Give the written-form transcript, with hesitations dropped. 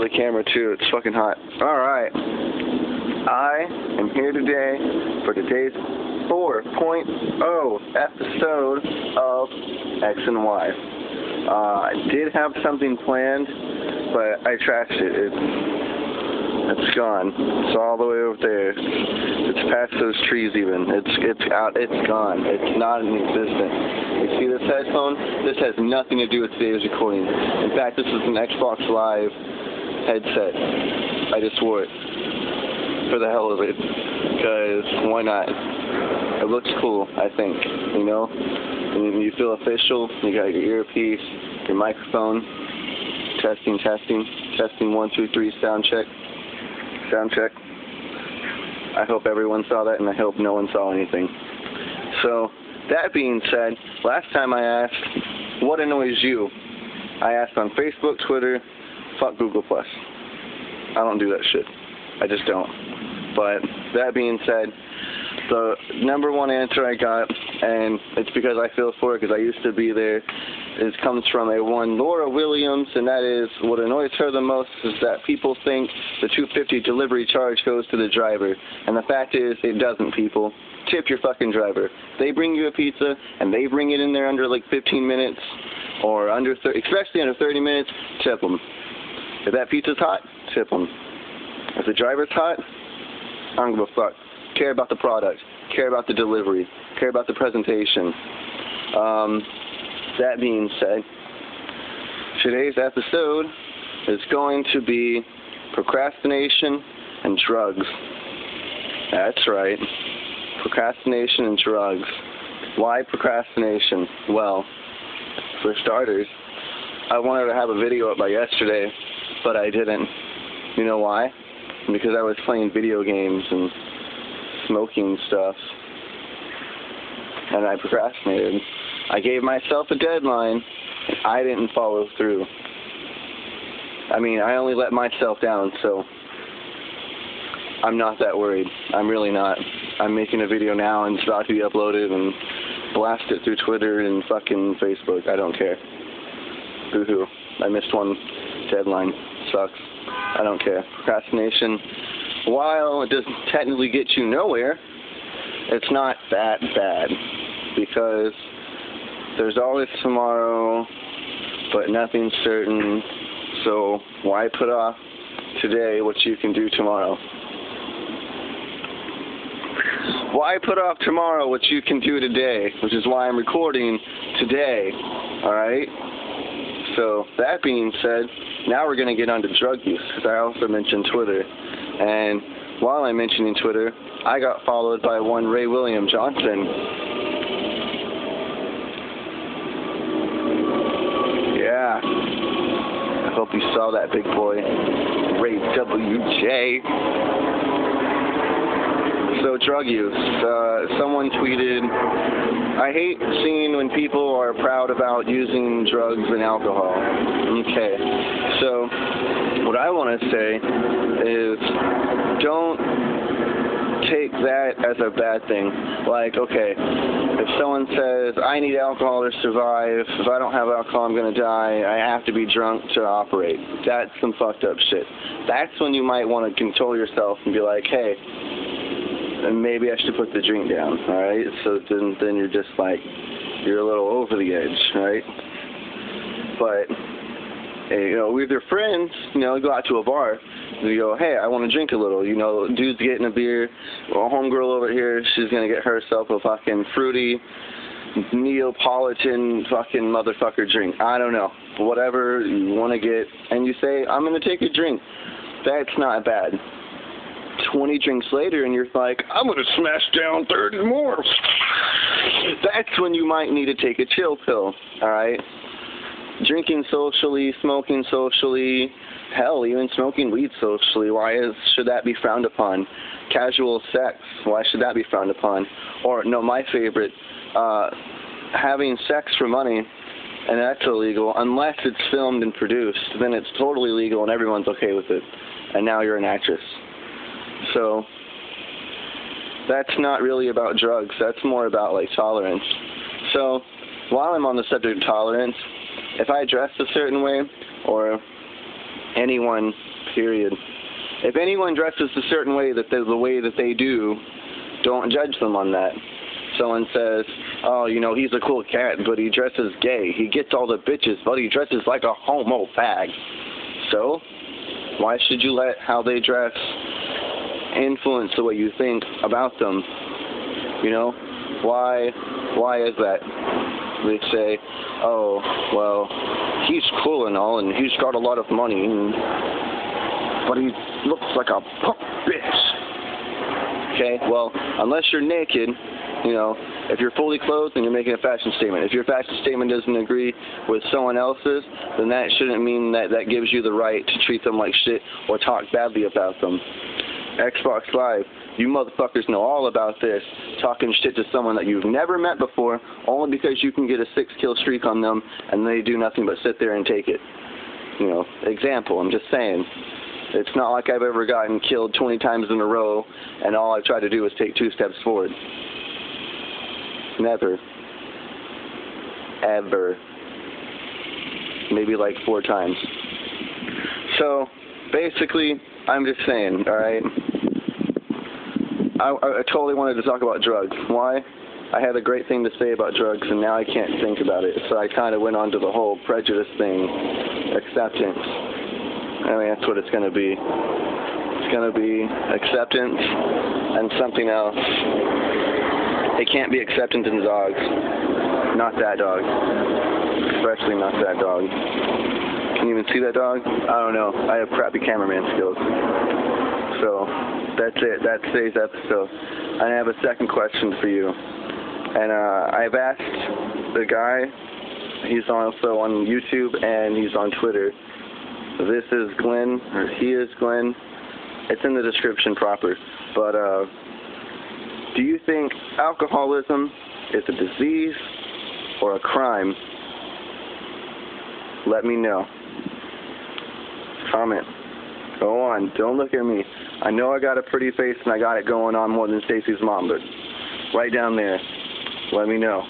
the camera too. It's fucking hot. Alright. I am here today for today's 4.0 episode of X and Y. I did have something planned, but I trashed it. It's gone. It's all the way over there. It's past those trees even. It's out. It's gone. It's not in existence. You see this headphone? This has nothing to do with today's recording. In fact, this is an Xbox Live headset. I just wore it for the hell of it, because why not? It looks cool, I think, you know? And you feel official. You got your earpiece, your microphone. Testing, 1, 2, 3, sound check. Sound check. I hope everyone saw that, and I hope no one saw anything. So, that being said, last time I asked, what annoys you? I asked on Facebook, Twitter, fuck Google+. I don't do that shit. I just don't. But, that being said, the number one answer I got, and it's because I feel for it, because I used to be there, comes from a one Laura Williams, and that is, what annoys her the most is that people think the $2.50 delivery charge goes to the driver. And the fact is, it doesn't, people. Tip your fucking driver. They bring you a pizza, and they bring it in there under like 15 minutes, or under especially under 30 minutes, tip them. If that pizza's hot, tip them. If the driver's hot, I don't give a fuck. Care about the product. Care about the delivery. Care about the presentation. That being said, today's episode is going to be procrastination and drugs. That's right. Procrastination and drugs. Why procrastination? Well, for starters, I wanted to have a video up by yesterday, but I didn't. You know why? Because I was playing video games and smoking stuff, and I procrastinated. I gave myself a deadline, and I didn't follow through. I mean, I only let myself down, so I'm not that worried. I'm really not. I'm making a video now, and it's about to be uploaded, and blast it through Twitter and fucking Facebook. I don't care. Boo-hoo. I missed one deadline. Sucks. I don't care. Procrastination, while it doesn't technically get you nowhere, it's not that bad, because there's always tomorrow, but nothing's certain, so why put off today what you can do tomorrow? Why put off tomorrow what you can do today, which is why I'm recording today, alright? So, that being said, now we're going to get on to drug use, because I also mentioned Twitter. And while I'm mentioning Twitter, I got followed by one Ray William Johnson. Yeah. I hope you saw that, big boy. Ray WJ. So, drug use. Someone tweeted, I hate seeing when people are proud about using drugs and alcohol. Okay. So, what I want to say is, don't take that as a bad thing. Like, okay, if someone says, I need alcohol to survive, if I don't have alcohol, I'm going to die, I have to be drunk to operate. That's some fucked up shit. That's when you might want to control yourself and be like, hey, maybe I should put the drink down, alright? So then you're just like, you're a little over the edge, right? But, you know, with your friends, you know, go out to a bar, and you go, hey, I want to drink a little. You know, dude's getting a beer, well, homegirl over here, she's going to get herself a fucking fruity, Neapolitan fucking motherfucker drink. I don't know. Whatever you want to get, and you say, I'm going to take a drink. That's not bad. 20 drinks later, and you're like, I'm going to smash down 30 more. That's when you might need to take a chill pill, alright? Drinking socially, smoking socially, hell, even smoking weed socially, should that be frowned upon? Casual sex, why should that be frowned upon? Or, no, my favorite, having sex for money, and that's illegal, unless it's filmed and produced, then it's totally legal and everyone's okay with it. And now you're an actress. So, that's not really about drugs, that's more about, like, tolerance. So, while I'm on the subject of tolerance, if I dress a certain way, or anyone period. If anyone dresses a certain way that the way that they do, don't judge them on that. Someone says, oh, you know, he's a cool cat, but he dresses gay. He gets all the bitches, but he dresses like a homo fag. So, why should you let how they dress influence the way you think about them? You know, why is that? They say, oh, well, he's cool and all, and he's got a lot of money, but he looks like a punk bitch. Okay, well, unless you're naked, you know, if you're fully clothed, then you're making a fashion statement. If your fashion statement doesn't agree with someone else's, then that shouldn't mean that gives you the right to treat them like shit or talk badly about them. Xbox Live, you motherfuckers know all about this, talking shit to someone that you've never met before, only because you can get a 6-kill streak on them and they do nothing but sit there and take it. You know, example, I'm just saying. It's not like I've ever gotten killed 20 times in a row and all I've tried to do is take 2 steps forward. Never. Ever. Maybe like 4 times. So, basically, I'm just saying, alright? I totally wanted to talk about drugs. Why? I had a great thing to say about drugs, and now I can't think about it. So I kind of went on to the whole prejudice thing, acceptance. I mean, that's what it's going to be. It's going to be acceptance and something else. It can't be acceptance in dogs. Not that dog. Especially not that dog. Can you even see that dog? I don't know. I have crappy cameraman skills. So, that's it. That's today's episode. I have a second question for you. And I've asked the guy, he's also on YouTube and he's on Twitter. This is Glenn, or he is Glenn. It's in the description proper. But, do you think alcoholism is a disease or a crime? Let me know. Comment. Go on. Don't look at me. I know I got a pretty face and I got it going on more than Stacy's mom, but right down there. Let me know.